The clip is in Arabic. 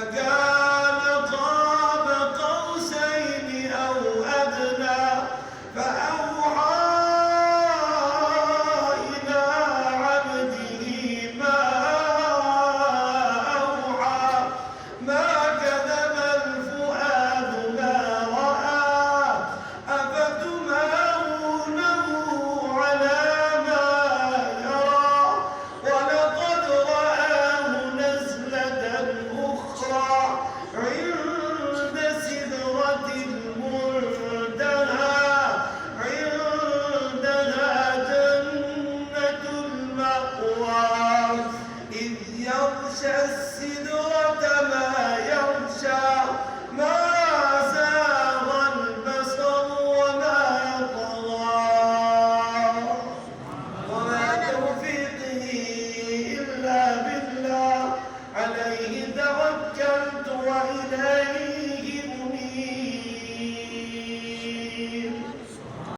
فكان قاب قوسين أو أدنى فأوحى إلى عبده ما أوحى ما كذب الفؤاد ما رأى أفتمارونه على ما يرى ولقد رآه نزلة أخرى عند سدرة المنتهى عندها جنة المأوى إذ يغشى السدرة ما يغشى ما زاغ البصر وما طغى وما توفيقه إلا بالله عليه توكلت وإليه